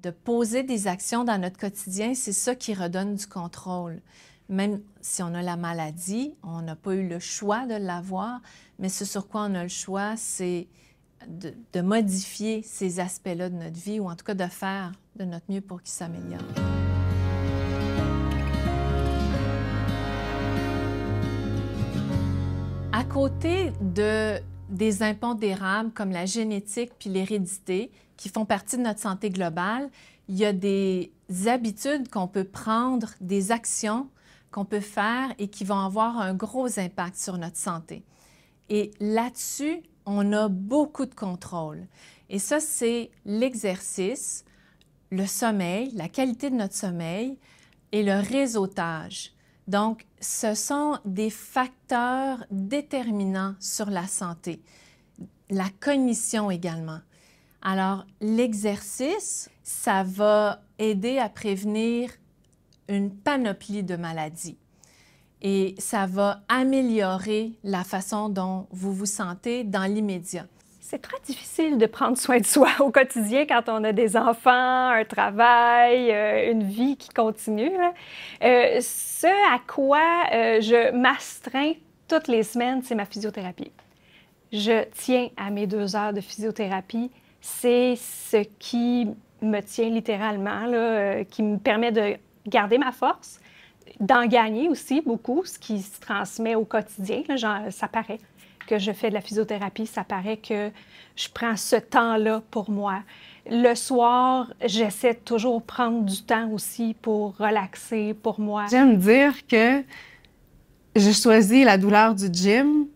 De poser des actions dans notre quotidien, c'est ça qui redonne du contrôle. Même si on a la maladie, on n'a pas eu le choix de l'avoir, mais ce sur quoi on a le choix, c'est de modifier ces aspects-là de notre vie, ou en tout cas de faire de notre mieux pour qu'ils s'améliorent. À côté des impondérables comme la génétique puis l'hérédité, qui font partie de notre santé globale, il y a des habitudes qu'on peut prendre, des actions qu'on peut faire et qui vont avoir un gros impact sur notre santé. Et là-dessus, on a beaucoup de contrôle. Et ça, c'est l'exercice, le sommeil, la qualité de notre sommeil et le réseautage. Donc, ce sont des facteurs déterminants sur la santé. La cognition également. Alors, l'exercice, ça va aider à prévenir une panoplie de maladies. Et ça va améliorer la façon dont vous vous sentez dans l'immédiat. C'est très difficile de prendre soin de soi au quotidien quand on a des enfants, un travail, une vie qui continue. Ce à quoi je m'astreins toutes les semaines, c'est ma physiothérapie. Je tiens à mes 2 heures de physiothérapie. C'est ce qui me tient littéralement, là, qui me permet de garder ma force, d'en gagner aussi beaucoup, ce qui se transmet au quotidien. Là, genre, ça paraît que je fais de la physiothérapie, ça paraît que je prends ce temps-là pour moi. Le soir, j'essaie de toujours prendre du temps aussi pour relaxer, pour moi. J'aime dire que je choisis la douleur du gym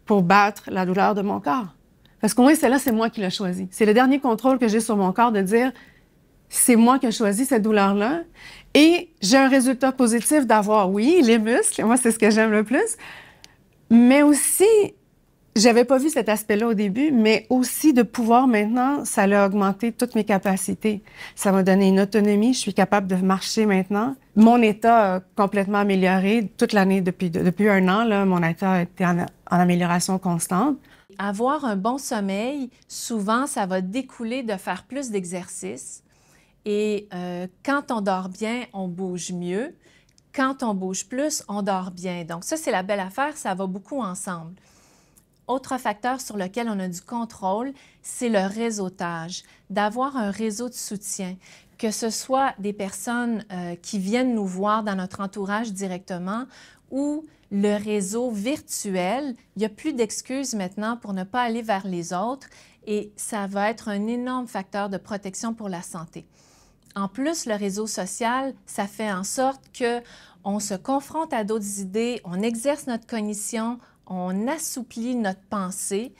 pour battre la douleur de mon corps. Parce qu'au moins, celle-là, c'est moi qui l'ai choisie. C'est le dernier contrôle que j'ai sur mon corps de dire c'est moi qui ai choisi cette douleur-là. Et j'ai un résultat positif d'avoir, oui, les muscles, moi, c'est ce que j'aime le plus, mais aussi, j'avais pas vu cet aspect-là au début, mais aussi de pouvoir maintenant, ça a augmenté toutes mes capacités. Ça m'a donné une autonomie, je suis capable de marcher maintenant. Mon état a complètement amélioré toute l'année, depuis 1 an, là, mon état a été en amélioration constante. Avoir un bon sommeil, souvent, ça va découler de faire plus d'exercices. Et quand on dort bien, on bouge mieux. Quand on bouge plus, on dort bien. Donc ça, c'est la belle affaire, ça va beaucoup ensemble. Autre facteur sur lequel on a du contrôle, c'est le réseautage. D'avoir un réseau de soutien, que ce soit des personnes qui viennent nous voir dans notre entourage directement ou le réseau virtuel. Il n'y a plus d'excuses maintenant pour ne pas aller vers les autres et ça va être un énorme facteur de protection pour la santé. En plus, le réseau social, ça fait en sorte qu'on se confronte à d'autres idées, on exerce notre cognition, on assouplit notre pensée,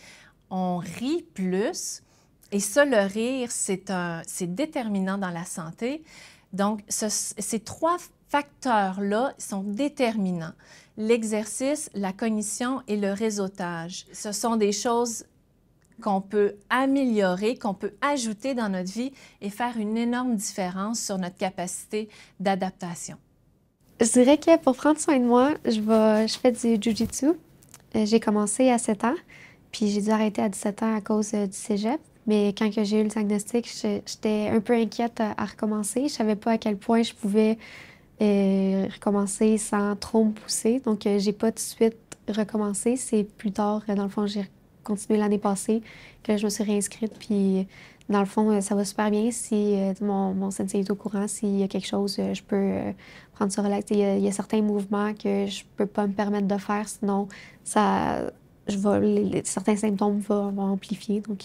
on rit plus. Et ça, le rire, c'est déterminant dans la santé. Donc, ces 3 facteurs-là sont déterminants. L'exercice, la cognition et le réseautage. Ce sont des choses qu'on peut améliorer, qu'on peut ajouter dans notre vie et faire une énorme différence sur notre capacité d'adaptation. Je dirais que pour prendre soin de moi, je fais du jiu-jitsu. J'ai commencé à 7 ans, puis j'ai dû arrêter à 17 ans à cause du cégep. Mais quand j'ai eu le diagnostic, j'étais un peu inquiète à recommencer. Je savais pas à quel point je pouvais recommencer sans trop me pousser. Donc, j'ai pas tout de suite recommencé. C'est plus tard, dans le fond, j'ai continué l'année passée que je me suis réinscrite. Puis, dans le fond, ça va super bien. Si mon sensei est au courant, s'il y a quelque chose, je peux prendre ça relax. Il y a certains mouvements que je peux pas me permettre de faire, sinon certains symptômes vont amplifier. Donc,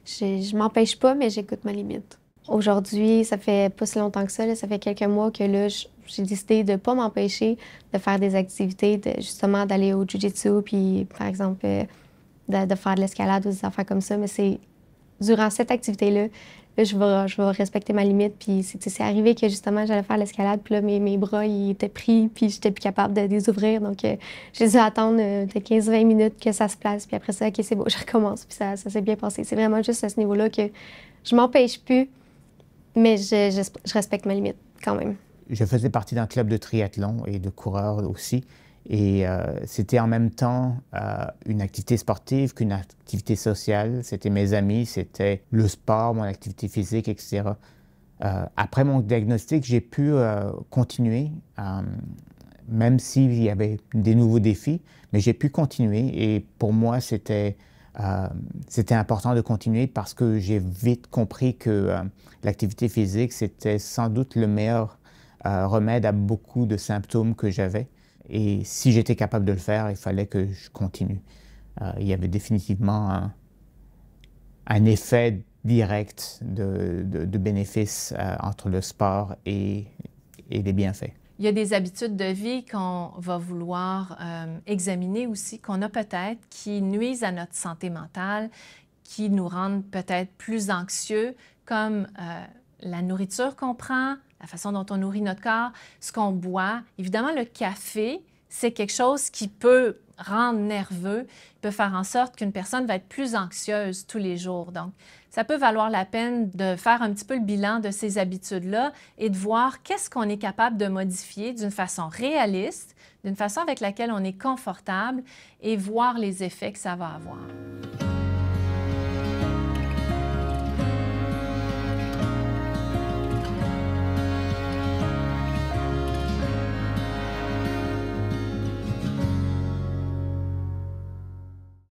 je m'empêche pas, mais j'écoute ma limite. Aujourd'hui, ça fait pas si longtemps que ça. Là, ça fait quelques mois que là, j'ai décidé de pas m'empêcher de faire des activités, justement d'aller au jiu-jitsu, puis par exemple de faire de l'escalade ou des affaires comme ça. Mais c'est durant cette activité-là, je vais respecter ma limite. Puis c'est arrivé que justement, j'allais faire l'escalade, puis là, mes bras, ils étaient pris, puis j'étais plus capable de les ouvrir. Donc, j'ai dû attendre de 15-20 minutes que ça se place. Puis après ça, OK, c'est beau, je recommence. Puis ça s'est bien passé. C'est vraiment juste à ce niveau-là que je m'empêche plus, mais je respecte ma limite quand même. Je faisais partie d'un club de triathlon et de coureurs aussi. Et c'était en même temps une activité sportive qu'une activité sociale. C'était mes amis, c'était le sport, mon activité physique, etc. Après mon diagnostic, j'ai pu continuer, même s'il y avait des nouveaux défis, mais j'ai pu continuer. Et pour moi, c'était important de continuer parce que j'ai vite compris que l'activité physique, c'était sans doute le meilleur remède à beaucoup de symptômes que j'avais. Et si j'étais capable de le faire, il fallait que je continue. Il y avait définitivement un effet direct de bénéfice entre le sport et les bienfaits. Il y a des habitudes de vie qu'on va vouloir examiner aussi, qu'on a peut-être, qui nuisent à notre santé mentale, qui nous rendent peut-être plus anxieux, comme la nourriture qu'on prend, la façon dont on nourrit notre corps, ce qu'on boit. Évidemment, le café, c'est quelque chose qui peut rendre nerveux, peut faire en sorte qu'une personne va être plus anxieuse tous les jours. Donc, ça peut valoir la peine de faire un petit peu le bilan de ces habitudes-là et de voir qu'est-ce qu'on est capable de modifier d'une façon réaliste, d'une façon avec laquelle on est confortable et voir les effets que ça va avoir.